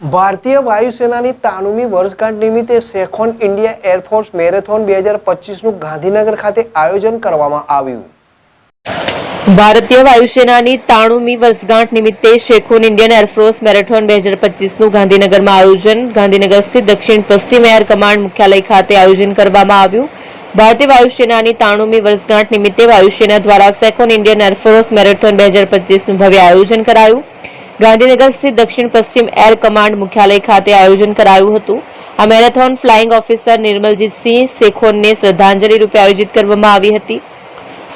ભારતીય વાયુસેનાની 93મી વર્ષગાંઠ નિમિત્તે સેકોન ઇન્ડિયા એરફોર્સ મેરેથોન 2025નું ગાંધીનગર ખાતે આયોજન કરવામાં આવ્યું। ભારતીય વાયુસેનાની 93મી વર્ષગાંઠ નિમિત્તે સેકોન ઇન્ડિયન એરફોર્સ મેરેથોન 2025નું ગાંધીનગરમાં આયોજન ગાંધીનગર સ્થિત દક્ષિણ પશ્ચિમ એર કમાન્ડ મુખ્યાલય ખાતે આયોજન કરવામાં આવ્યું। ભારતીય વાયુસેનાની 93મી વર્ષગાંઠ નિમિત્તે વાયુસેના દ્વારા સેકોન ઇન્ડિયન એરફોર્સ મેરેથોન 2025નું ભવ્ય આયોજન કરાયું। ગાંધીનગર સ્થિત દક્ષિણ પશ્ચિમ એર કમાન્ડ મુખ્યાલય ખાતે આયોજન કરાયું હતું। આ મેરેથોન ફ્લાઇંગ ઓફિસર નિર્મલજીતસિંહ શેખોનને શ્રદ્ધાંજલિ રૂપે આયોજિત કરવામાં આવી હતી।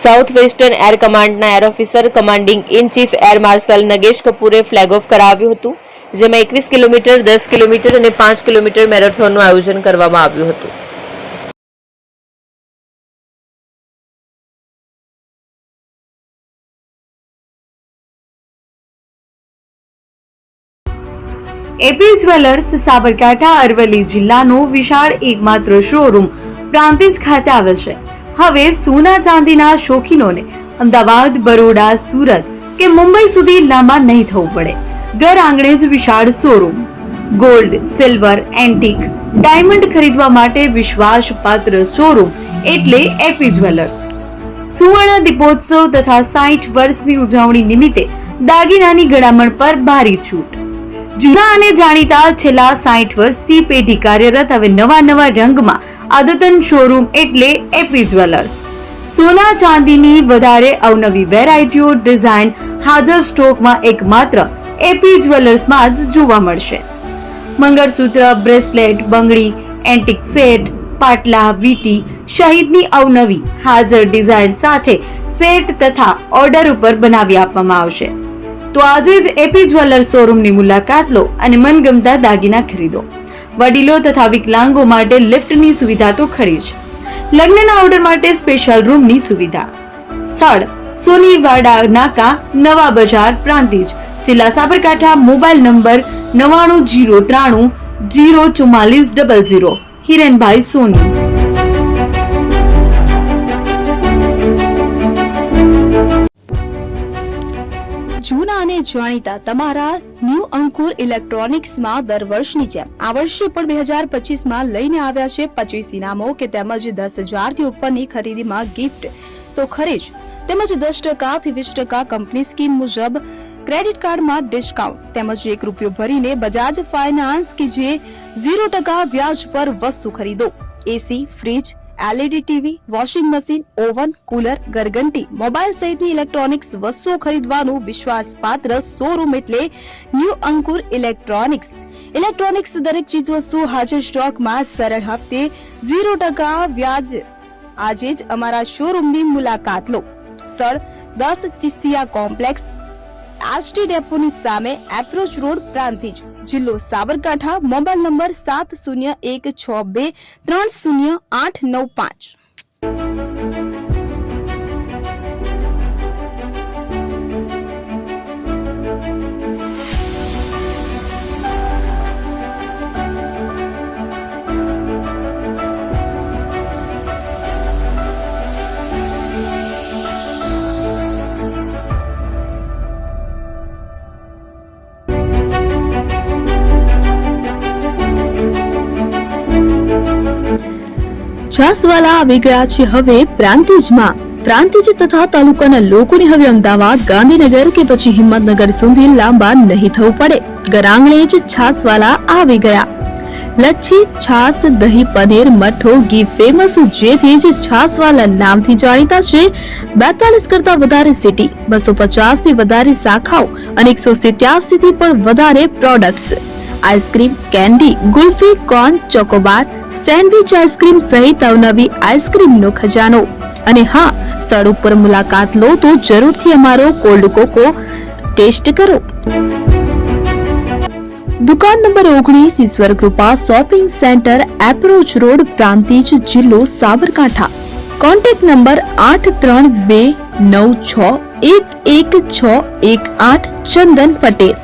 સાઉથ વેસ્ટર્ન એર કમાન્ડના air officer commanding in chief air marshal Nagesh કપૂરે ફ્લેગ ઓફ કરાવ્યું હતું, જેમાં 21 કિલોમીટર, 10 કિલોમીટર અને 5 કિલોમીટર મેરેથોનનું આયોજન કરવામાં આવ્યું હતું। એપી જ્વેલર્સ સાબરકાંઠા અરવલ્લી જિલ્લાનો વિશાળ એકમાત્ર શોરૂમ પ્રાંતિજ ખાતે આવેલ છે। હવે સોના ચાંદીના શોખીનોને અમદાવાદ, બરોડા, સુરત કે મુંબઈ સુધી લાંબા નહીં થવું પડે। ઘર આંગણે જ વિશાળ showroom. Gold, silver, antique, diamond ખરીદવા માટે વિશ્વાસપાત્ર શોરૂમ એટલે એપી જ્વેલર્સ। સુવર્ણ દીપોત્સવ તથા 60 વર્ષની ઉજવણી નિમિત્તે દાગીનાની ગળામણ પર ભારી છૂટ। જૂના અને જાણીતા છેલ્લા 60 વર્ષથી પેઢી કાર્યરત હવે નવા રંગમાં અદ્યતન શોરૂમ એટલે એપી જ્વેલર્સ। સોના ચાંદીની વધારે અવનવી વેરાયટીઓ, ડિઝાઇન હાજર સ્ટોકમાં એકમાત્ર એપી જ્વેલર્સમાં જ જોવા મળશે। મંગળસૂત્ર, બ્રેસલેટ, બંગડી, એન્ટિક સેટ, પાટલા, વીટી સહિતની અવનવી હાજર ડિઝાઇન સાથે સેટ તથા ઓર્ડર ઉપર બનાવી આપવામાં આવશે। તો આજે જ એપી જ્વેલર્સ શોરૂમની મુલાકાત લો અને મનગમતા દાગીના ખરીદો। વડીલો તથા વિકલાંગો માટે લિફ્ટની સુવિધા તો ખરી જ, લગ્નના ઓર્ડર માટે સ્પેશિયલ રૂમની સુવિધા। સ્થળ સોનીવાડા નાકા, નવા બજાર, પ્રાંતિજ, જિલ્લા સાબરકાંઠા। Mobile number 9903 04400। હિરેનભાઈ સોની। જૂના અને જાણીતા તમારા ન્યૂ અંકુર ઇલેક્ટ્રોનિક્સમાં દર વર્ષની જેમ આ વર્ષે પણ 2025માં લઈને આવ્યા છે 25 ઇનામો કે તેમજ 10,000 થી ઉપરની ખરીદીમાં ગિફ્ટ તો ખરી જ, તેમજ 10% થી 20% કંપની સ્કીમ મુજબ ક્રેડિટ કાર્ડમાં ડિસ્કાઉન્ટ, તેમજ ₹1 ભરીને બજાજ ફાઇનાન્સ કે જે 0% વ્યાજ પર વસ્તુ ખરીદો। AC, fridge, LED TV, washing machine, oven, cooler, ગરગંટી, મોબાઈલ સહિતની ઇલેક્ટ્રોનિક્સ વસ્તુઓ ખરીદવાનું વિશ્વાસપાત્ર શોરૂમ એટલે ન્યૂ અંકુર ઇલેક્ટ્રોનિક્સ। ઇલેક્ટ્રોનિક્સ દરેક ચીજ વસ્તુ હાજર સ્ટોકમાં, સરળ હપ્તે, 0% વ્યાજ। આજે જ અમારા શોરૂમની મુલાકાત લો। સ્થળ 10 ચિસ્તિયા કોમ્પ્લેક્સ, આરટી ડેપોની સામે, એપ્રોચ રોડ, પ્રાંતિજ, જિલ્લો સાબરકાંઠા। Mobile number 7016230895। છાસવાલા આવી ગયા છે હવે પ્રાંતિજમાં। પ્રાંતિજ તથા તાલુકાના લોકોને હવે અમદાવાદ, ગાંધીનગર કે પછી હિંમતનગર સુધી લાંબા નહીં થવું પડે। ઘર આંગણે જ છાસવાલા આવી ગયા। લચ્છી, છાસ, દહીં, પનીર, મઠો, ઘી ફેમસ, જેથી જ છાસવાલા નામથી જાણીતા છે। 42 કરતા વધારે સિટી, 250 થી વધારે શાખાઓ અને 187 થી પણ વધારે products. Ice cream, candy, kulfi, corn, Chocobar, sandwich ice cream સહિત અવનવી આઈસ્ક્રીમનો ખજાનો। અને હા, સ્થળ ઉપર મુલાકાત લો તો જરૂરથી અમારો કોલ્ડ કોકો ટેસ્ટ કરો। દુકાન number 19, Ishwar Krupa shopping centre, approach road, Prantij, જિલ્લો સાબરકાંઠા। Contact number 8329611618 Chandan Patel.